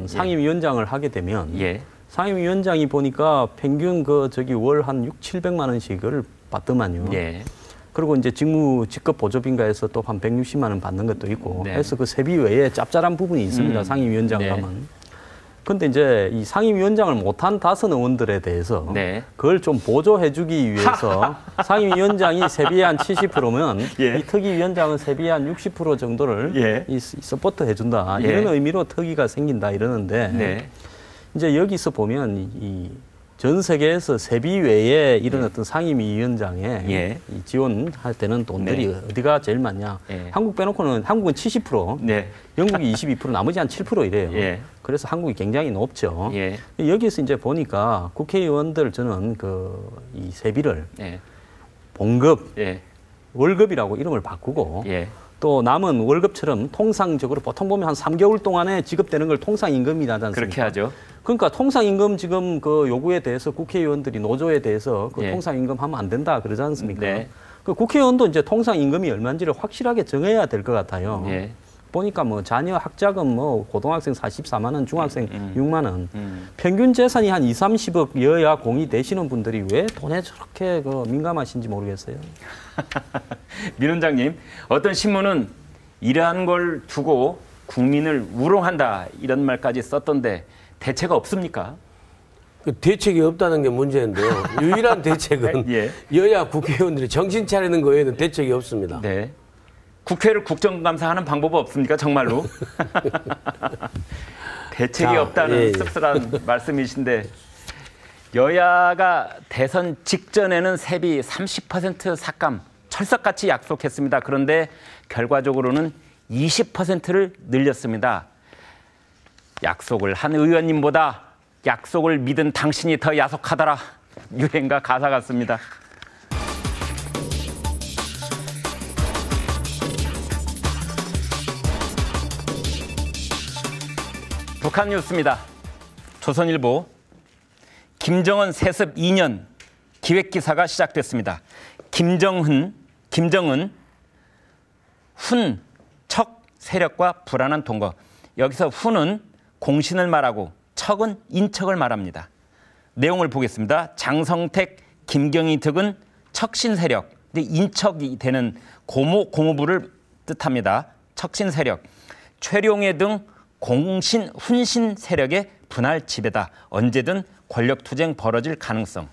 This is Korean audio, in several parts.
상임위원장을 하게 되면 예. 상임위원장이 보니까 평균 월 한 600~700만 원씩을 받더만요. 예. 그리고 이제 직급 보조비인가해서 또 한 160만 원 받는 것도 있고 네. 해서 그 세비 외에 짭짤한 부분이 있습니다. 상임위원장 네. 하면. 근데 이제 이 상임위원장을 못한 다선 의원들에 대해서 네. 그걸 좀 보조해주기 위해서 상임위원장이 세비의 한 70%면 예. 이 특위위원장은 세비의 한 60% 정도를 예. 이 서포트 해준다. 예. 이런 의미로 특위가 생긴다 이러는데 네. 이제 여기서 보면 이 전 세계에서 세비 외에 이런 어떤 상임위원장에 예. 이 지원할 때는 돈들이 네. 어디가 제일 많냐. 예. 한국 빼놓고는 한국은 70%, 네. 영국이 22%, 나머지 한 7% 이래요. 예. 그래서 한국이 굉장히 높죠. 예. 여기서 이제 보니까 국회의원들 저는 이 세비를 예. 봉급, 예. 월급이라고 이름을 바꾸고 예. 또 남은 월급처럼 통상적으로 보통 보면 한 3개월 동안에 지급되는 걸 통상임금이라지 않습니까? 그렇게 하죠. 그러니까 통상임금 지금 요구에 대해서 국회의원들이 노조에 대해서 예. 통상임금 하면 안 된다 그러지 않습니까? 네. 국회의원도 이제 통상임금이 얼마인지를 확실하게 정해야 될 것 같아요. 예. 보니까 자녀 학자금 고등학생 44만 원, 중학생 6만 원. 평균 재산이 한 20~30억 공이 되시는 분들이 왜 돈에 저렇게 민감하신지 모르겠어요. 민 원장님, 어떤 신문은 이러한 걸 두고 국민을 우롱한다 이런 말까지 썼던데 대체가 없습니까? 그 대책이 없다는 게 문제인데요. 유일한 대책은 예. 여야 국회의원들이 정신 차리는 거 외에는 대책이 없습니다. 네. 국회를 국정감사하는 방법 없습니까? 정말로. 대책이 없다는 씁쓸한 말씀이신데 여야가 대선 직전에는 세비 30% 삭감 철석같이 약속했습니다. 그런데 결과적으로는 20%를 늘렸습니다. 약속을 한 의원님보다 약속을 믿은 당신이 더 야속하더라. 유행가 가사 같습니다. 북한 뉴스입니다. 조선일보 김정은 세습 2년 기획기사가 시작됐습니다. 김정은 훈, 척 세력과 불안한 동거. 여기서 훈은 공신을 말하고 척은 인척을 말합니다. 내용을 보겠습니다. 장성택, 김경희 등은 척신 세력, 인척이 되는 고모부를 뜻합니다. 척신 세력, 최룡해 등 공신, 훈신 세력의 분할 지배다. 언제든 권력 투쟁 벌어질 가능성.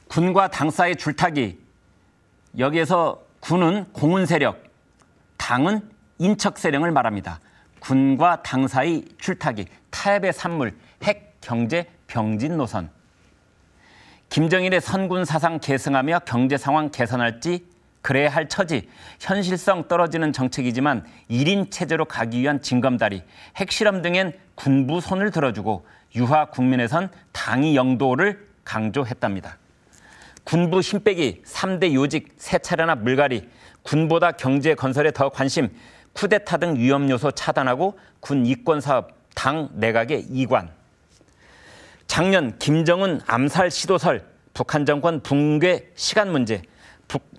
군과 당 사이 줄타기. 여기에서 군은 공훈 세력, 당은 인척 세력을 말합니다. 군과 당 사이 줄타기, 타협의 산물, 핵 경제 병진 노선. 김정일의 선군 사상 계승하며 경제 상황 개선할지 그래야 할 처지, 현실성 떨어지는 정책이지만 1인 체제로 가기 위한 징검다리, 핵실험 등엔 군부 손을 들어주고 유화 국민에선 당위 영도를 강조했답니다. 군부 힘 빼기, 3대 요직, 세차례나 물갈이, 군보다 경제 건설에 더 관심, 쿠데타 등 위험 요소 차단하고 군 이권 사업, 당 내각의 이관. 작년 김정은 암살 시도설, 북한 정권 붕괴 시간 문제,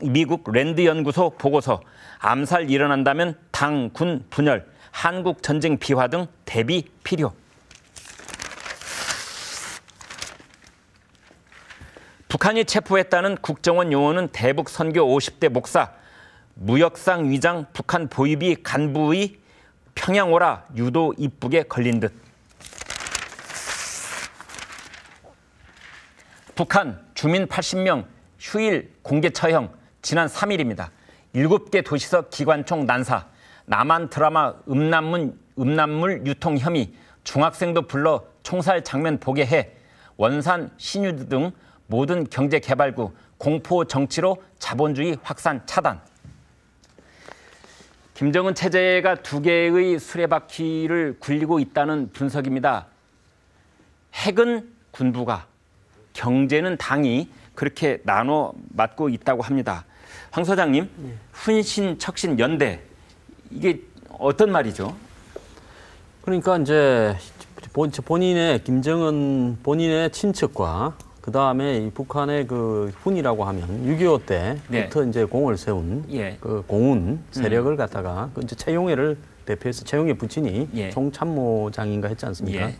미국 랜드 연구소 보고서, 암살 일어난다면 당, 군 분열, 한국 전쟁 비화 등 대비 필요. 북한이 체포했다는 국정원 요원은 대북 선교 50대 목사, 무역상 위장 북한 보위비 간부의 평양 오라 유도 입북에 걸린 듯. 북한 주민 80명 휴일 공개 처형 지난 3일입니다. 7개 도시서 기관총 난사, 남한 드라마 음란물 유통 혐의, 중학생도 불러 총살 장면 보게 해, 원산 신유 등 모든 경제개발구, 공포 정치로 자본주의 확산 차단. 김정은 체제가 2개의 수레바퀴를 굴리고 있다는 분석입니다. 핵은 군부가, 경제는 당이 그렇게 나눠 맡고 있다고 합니다. 황 소장님, 훈신, 척신, 연대, 이게 어떤 말이죠? 그러니까 이제 김정은 본인의 친척과 그다음에 이 북한의 그 훈이라고 하면 6.25 때부터 이제 공을 세운 그 공운 세력을 갖다가 그 이제 최용해를 대표해서 최용해 부친이 총참모장인가 했지 않습니까?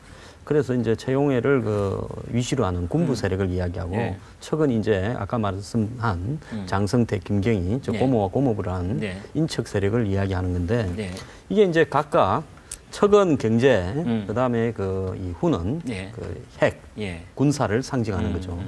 그래서 이제 최용해를 그 위시로 하는 군부 세력을 이야기하고 최근 이제 아까 말씀한 장성태, 김경희, 저 고모와 고모부를 한 인척 세력을 이야기하는 건데 이게 이제 각각 척은 경제, 그다음에 그 이 훈은 그 핵, 군사를 상징하는 거죠.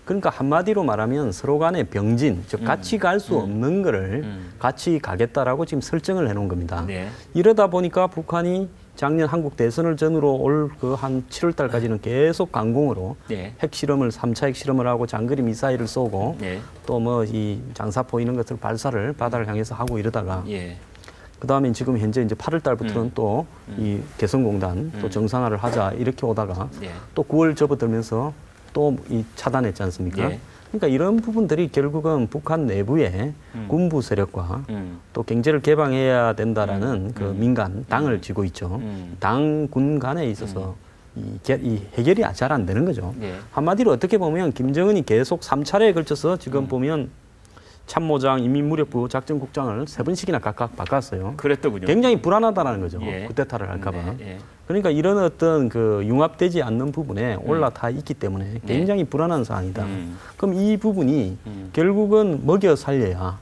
그러니까 한마디로 말하면 서로 간의 병진, 즉 같이 갈 수 없는 거를 같이 가겠다라고 지금 설정을 해놓은 겁니다. 이러다 보니까 북한이 작년 한국 대선을 전후로 올 그 한 7월 달까지는 계속 강공으로 핵실험을 3차 핵실험을 하고 장거리 미사일을 쏘고 또 뭐 이 장사포 이런 것들 발사를 바다를 향해서 하고 이러다가 그다음에 지금 현재 이제 8월 달부터는 또 이 개성공단 또 정상화를 하자 이렇게 오다가 또 9월 접어들면서 또 이 차단했지 않습니까? 그러니까 이런 부분들이 결국은 북한 내부의 군부 세력과 또 경제를 개방해야 된다라는 그 민간 당을 쥐고 있죠. 당 군 간에 있어서 이 해결이 잘 안 되는 거죠. 한마디로 어떻게 보면 김정은이 계속 3차례에 걸쳐서 지금 보면 참모장, 인민무력부, 작전국장을 3번씩이나 각각 바꿨어요. 그랬더군요. 굉장히 불안하다는 거죠. 쿠데타를 할까 봐. 그러니까 이런 어떤 그 융합되지 않는 부분에 올라타 있기 때문에 굉장히 불안한 상황이다. 그럼 이 부분이 결국은 먹여 살려야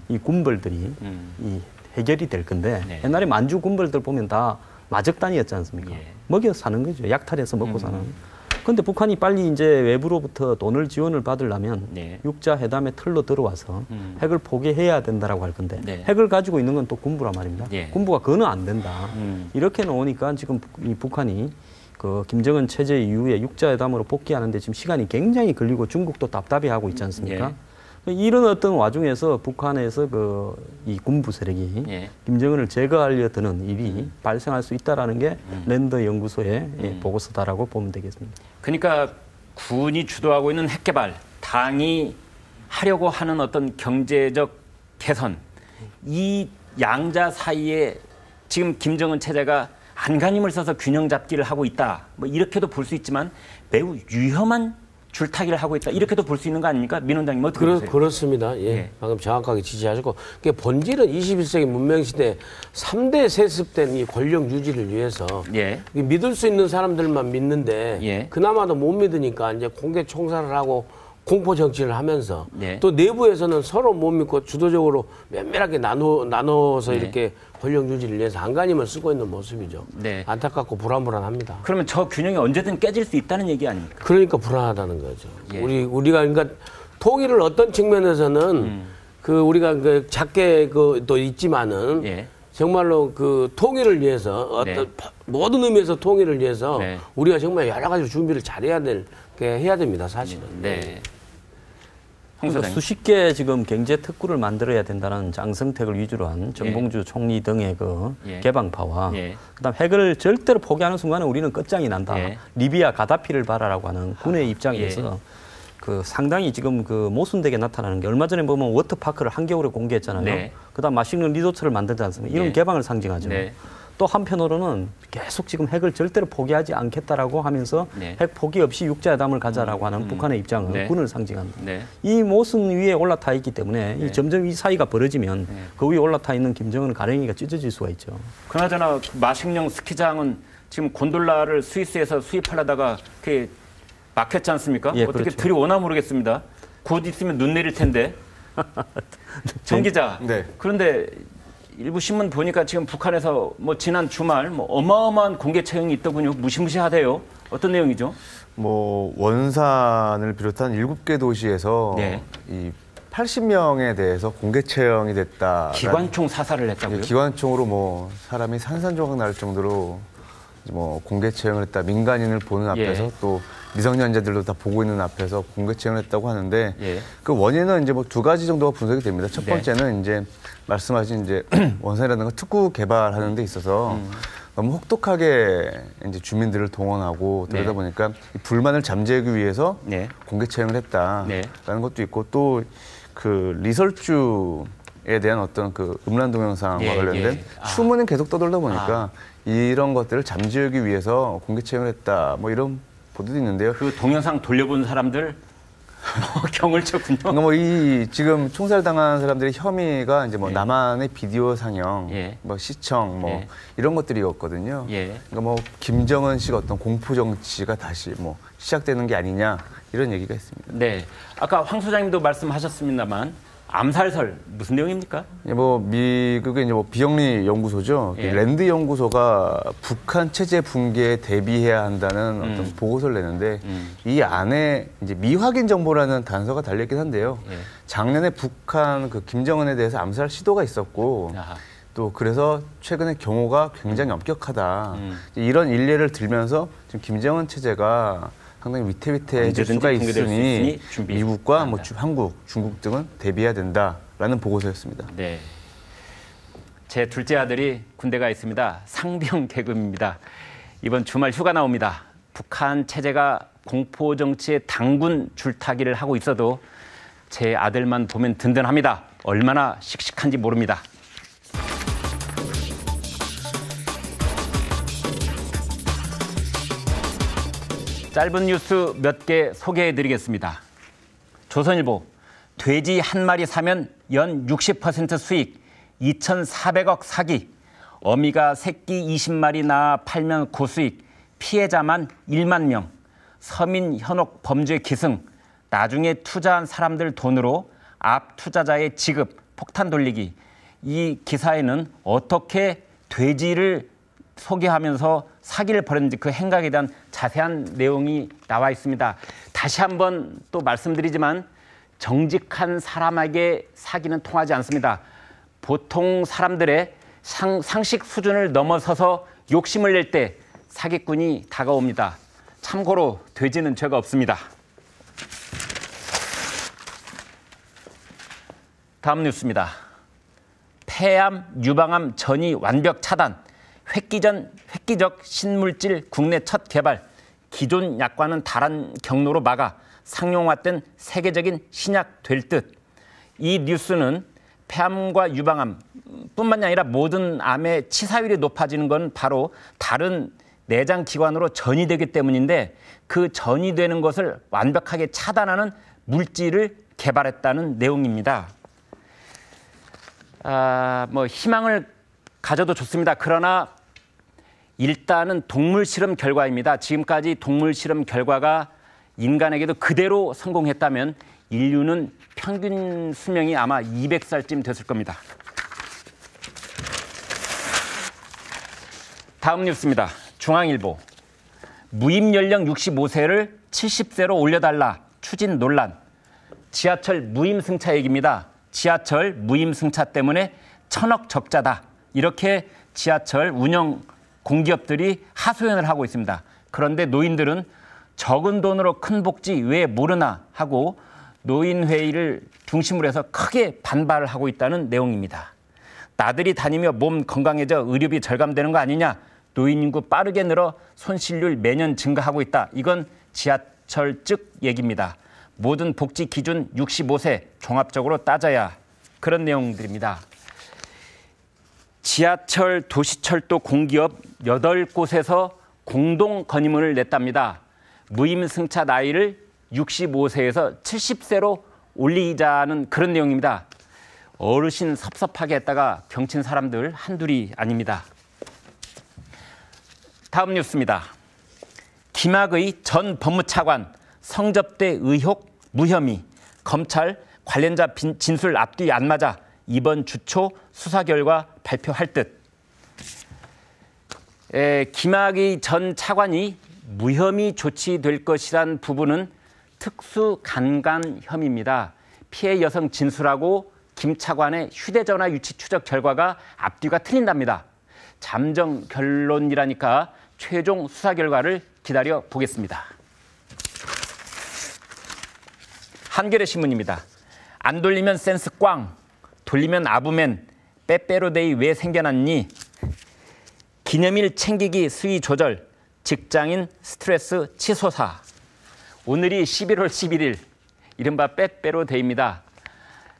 이 군벌들이 이 해결이 될 건데 옛날에 만주 군벌들 보면 다 마적단이었지 않습니까? 먹여 사는 거죠. 약탈해서 먹고 사는. 그런데 북한이 빨리 이제 외부로부터 돈을 지원을 받으려면 육자 회담의 틀로 들어와서 핵을 포기해야 된다라고 할 건데 핵을 가지고 있는 건 또 군부란 말입니다. 군부가 그거는 안 된다. 이렇게 놓으니까 지금 이 북한이 그 김정은 체제 이후에 육자 회담으로 복귀하는데 지금 시간이 굉장히 걸리고 중국도 답답해하고 있지 않습니까? 이런 어떤 와중에서 북한에서 그 이 군부 세력이 김정은을 제거하려 드는 일이 발생할 수 있다라는 게 랜더 연구소의 보고서다라고 보면 되겠습니다. 그러니까 군이 주도하고 있는 핵 개발, 당이 하려고 하는 어떤 경제적 개선, 이 양자 사이에 지금 김정은 체제가 안간힘을 써서 균형 잡기를 하고 있다. 뭐 이렇게도 볼 수 있지만 매우 위험한 줄타기를 하고 있다. 이렇게도 볼 수 있는 거 아닙니까? 민 원장님 어떻게 보세요? 그렇습니다. 방금 정확하게 지지하셨고 본질은 21세기 문명시대 3대 세습된 이 권력 유지를 위해서 믿을 수 있는 사람들만 믿는데 그나마도 못 믿으니까 이제 공개 총살을 하고 공포 정치를 하면서 또 내부에서는 서로 못 믿고 주도적으로 면밀하게 나눠서 이렇게 권력 유지를 위해서 안간힘을 쓰고 있는 모습이죠. 안타깝고 불안합니다. 그러면 저 균형이 언제든 깨질 수 있다는 얘기 아닙니까? 그러니까 불안하다는 거죠. 우리가 그러니까 통일을 어떤 측면에서는 그 우리가 그 작게 또 있지만은 정말로 그 통일을 위해서 어떤 모든 의미에서 통일을 위해서 우리가 정말 여러 가지 준비를 잘해야 해야 됩니다, 사실은. 그러니까 수십 개 지금 경제 특구를 만들어야 된다는 장성택을 위주로 한 정봉주 총리 등의 그 개방파와 그다음 핵을 절대로 포기하는 순간에 우리는 끝장이 난다. 리비아 가다피를 봐라라고 하는 군의 입장에서 그 상당히 지금 그 모순되게 나타나는 게 얼마 전에 보면 워터파크를 한겨울에 공개했잖아요. 그다음 맛있는 리조트를 만들지 않습니까? 이런 개방을 상징하죠. 또 한편으로는 계속 지금 핵을 절대로 포기하지 않겠다라고 하면서 핵 포기 없이 육자회담을 가자라고 하는 북한의 입장은 군을 상징한다. 이 모순 위에 올라타 있기 때문에 이 점점 이 사이가 벌어지면 그 위에 올라타 있는 김정은은 가랭이가 찢어질 수가 있죠. 그나저나 마식령 스키장은 지금 곤돌라를 스위스에서 수입하려다가 그게 막혔지 않습니까? 어떻게 그렇죠. 들여오나 모르겠습니다. 곧 있으면 눈 내릴 텐데. 정 기자. 그런데 일부 신문 보니까 지금 북한에서 뭐 지난 주말 뭐 어마어마한 공개 처형이 있더군요. 무시무시하대요. 어떤 내용이죠? 뭐 원산을 비롯한 7개 도시에서 이 80명에 대해서 공개 처형이 됐다. 기관총 사살을 했다고요? 기관총으로 뭐 사람이 산산조각 날 정도로 뭐 공개 처형을 했다. 민간인을 보는 앞에서 또 미성년자들도 다 보고 있는 앞에서 공개 처형을 했다고 하는데 그 원인은 이제 뭐 2가지 정도가 분석이 됩니다. 첫 번째는 이제 말씀하신 이제 원산이라는 건 특구 개발하는 데 있어서 너무 혹독하게 이제 주민들을 동원하고 그러다 보니까 이 불만을 잠재우기 위해서 공개 처형을 했다라는 것도 있고 또 그 리설주에 대한 어떤 그 음란 동영상과 관련된 추문은 계속 떠돌다 보니까 이런 것들을 잠재우기 위해서 공개 처형을 했다 뭐 이런 보도도 있는데요. 그 동영상 돌려본 사람들 경을 쳤군요. 그러니까 뭐 이 지금 총살당한 사람들의 혐의가 이제 뭐 남한의 비디오 상영, 뭐 시청, 뭐 이런 것들이었거든요. 그러니까 뭐 김정은식 어떤 공포 정치가 다시 뭐 시작되는 게 아니냐 이런 얘기가 있습니다. 네, 아까 황 소장님도 말씀하셨습니다만. 암살설 무슨 내용입니까? 뭐 미국의 이제 뭐 비영리 연구소죠. 랜드 연구소가 북한 체제 붕괴에 대비해야 한다는 어떤 보고서를 내는데 이 안에 이제 미확인 정보라는 단서가 달려 있긴 한데요. 작년에 북한 그 김정은에 대해서 암살 시도가 있었고 또 그래서 최근에 경호가 굉장히 엄격하다. 이런 일례를 들면서 지금 김정은 체제가 상당히 위태위태해질 수가 있으니 미국과 뭐 한국, 중국 등은 대비해야 된다라는 보고서였습니다. 네, 제 둘째 아들이 군대가 있습니다. 상병 계급입니다. 이번 주말 휴가 나옵니다. 북한 체제가 공포 정치의 당군 줄타기를 하고 있어도 제 아들만 보면 든든합니다. 얼마나 씩씩한지 모릅니다. 짧은 뉴스 몇 개 소개해드리겠습니다. 조선일보, 돼지 한 마리 사면 연 60% 수익, 2,400억 사기. 어미가 새끼 20마리 낳아 팔면 고수익, 피해자만 1만 명. 서민 현혹 범죄 기승, 나중에 투자한 사람들 돈으로 앞 투자자의 지급, 폭탄 돌리기. 이 기사에는 어떻게 돼지를 소개하면서 사기를 벌였는지 그 행각에 대한 자세한 내용이 나와 있습니다. 다시 한번 또 말씀드리지만 정직한 사람에게 사기는 통하지 않습니다. 보통 사람들의 상식 수준을 넘어서서 욕심을 낼 때 사기꾼이 다가옵니다. 참고로 돼지는 죄가 없습니다. 다음 뉴스입니다. 폐암, 유방암 전이 완벽 차단. 획기적 신물질 국내 첫 개발, 기존 약과는 다른 경로로 막아 상용화된 세계적인 신약 될 듯. 이 뉴스는 폐암과 유방암 뿐만이 아니라 모든 암의 치사율이 높아지는 건 바로 다른 내장 기관으로 전이 되기 때문인데 그 전이 되는 것을 완벽하게 차단하는 물질을 개발했다는 내용입니다. 뭐 희망을 가져도 좋습니다. 그러나 일단은 동물 실험 결과입니다. 지금까지 동물 실험 결과가 인간에게도 그대로 성공했다면 인류는 평균 수명이 아마 200살쯤 됐을 겁니다. 다음 뉴스입니다. 중앙일보. 무임 연령 65세를 70세로 올려달라. 추진 논란. 지하철 무임 승차 얘기입니다. 지하철 무임 승차 때문에 1,000억 적자다. 이렇게 지하철 운영 공기업들이 하소연을 하고 있습니다. 그런데 노인들은 적은 돈으로 큰 복지 왜 모르나 하고 노인회의를 중심으로 해서 크게 반발을 하고 있다는 내용입니다. 나들이 다니며 몸 건강해져 의료비 절감되는 거 아니냐. 노인 인구 빠르게 늘어 손실률 매년 증가하고 있다. 이건 지하철 측 얘기입니다. 모든 복지 기준 65세 종합적으로 따져야 그런 내용들입니다. 지하철, 도시철도 공기업 8곳에서 공동 건의문을 냈답니다. 무임승차 나이를 65세에서 70세로 올리자는 그런 내용입니다. 어르신 섭섭하게 했다가 경친 사람들 한둘이 아닙니다. 다음 뉴스입니다. 김학의 전 법무차관 성접대 의혹 무혐의. 검찰 관련자 진술 앞뒤 안 맞아 이번 주 초 수사 결과 발표할 듯. 김학의 전 차관이 무혐의 조치될 것이란 부분은 특수 간간 혐의입니다. 피해 여성 진술하고 김 차관의 휴대전화 유치 추적 결과가 앞뒤가 틀린답니다. 잠정 결론이라니까 최종 수사 결과를 기다려 보겠습니다. 한겨레 신문입니다. 안 돌리면 센스 꽝, 돌리면 아부맨, 빼빼로데이 왜 생겨났니? 기념일 챙기기 수위 조절, 직장인 스트레스 치솟아. 오늘이 11월 11일, 이른바 빼빼로데이입니다.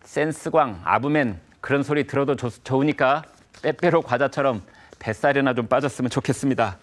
센스광, 아부맨 그런 소리 들어도 좋으니까 빼빼로 과자처럼 뱃살이나 좀 빠졌으면 좋겠습니다.